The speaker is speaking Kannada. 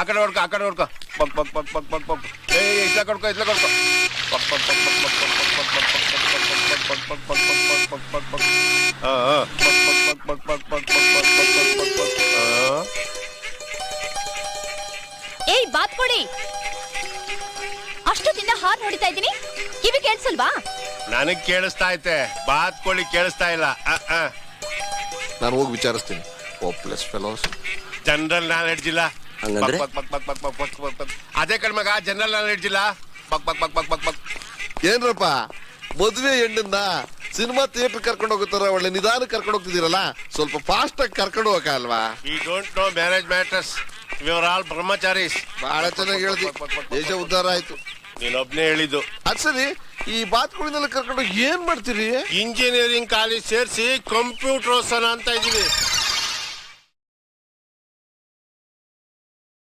ಆ ಕಡೆ ಹೊಡ್ಕೊ ಪಕ್ ಪಕ್ ಪಕ್ ಪಕ್ ಪಕ್ ಪಕ್ ಏ ಇಟ್ಲ ಕೊಡ್ಕೊ ಪಕ್ ಪಕ್ ಪಕ್ ಪಕ್ ಪಕ್ ಪಕ್ ಪಕ್ ಪಕ್ ಪಕ್ ಪಕ್ ಪಕ್ ಪಕ್ ಏಯ್ ಬಾತ್ ಕೊಡಿ. ಅಷ್ಟೊತ್ತಿಂದ ಹಾರ್ ನೋಡ್ತಾ ಇದ್ದೀನಿ, ಕಿವಿ ಕೇಳಿಸಲ್ವಾ? ನನಗ್ ಕೇಳಿಸ್ತಾ ಐತೆ, ಬಾತ್ ಕೋಳಿ ಕೇಳಿಸ್ತಾ ಇಲ್ಲ. ನಾನು ಹೋಗಿ ವಿಚಾರಿಸ್ತೀನಿ. Hopeless fellows. ಜನರಲ್ ನಾಲೆಡ್ಜ್ ಇಲ್ಲ. ಹಂಗಂದ್ರೆ ಅದೇ ಕಣ್ಮಗ ಜನರಲ್ ನಾಲೆಡ್ಜ್ ಇಲ್ಲ. ಪಕ್ ಪಕ್ ಪಕ್ ಪಕ್ ಪಕ್ ಪಕ್ ಏನ್ರಪ್ಪ ಮದ್ವೆ ಹೆಣ್ಣನ್ನ ಸಿನಿಮಾ ಥಿಯೇಟರ್ ಕರ್ಕೊಂಡು ಹೋಗುತ್ತಾರ, ಒಳ್ಳೆ ನಿಧಾನ ಕರ್ಕೊಂಡು ಹೋಗ್ತಿದ್ದೀರಲ್ಲ, ಸ್ವಲ್ಪ ಫಾಸ್ಟ್ ಆಗಿ ಕರ್ಕೊಂಡು ಹೋಗಲ್ವಾ? We don't know marriage matters, we are all brahmacharis. ಬಹಳ ಚೆನ್ನಾಗಿ ಹೇಳ್ದಿ, ದೇಶ ಉದ್ಧಾರ ಆಯ್ತು. ನೀನೊಬ್ನೇ ಹೇಳಿದ್ದು. ಅದ್ ಸರಿ, ಈ ಬಾತ್ಕೋಳಿನೆಲ್ಲ ಕರ್ಕೊಂಡು ಏನ್ ಮಾಡ್ತೀರಿ? ಇಂಜಿನಿಯರಿಂಗ್ ಕಾಲೇಜ್ ಸೇರಿಸಿ ಕಂಪ್ಯೂಟರ್ ಓದ್ಸೋಣ ಅಂತ ಇದೀವಿ.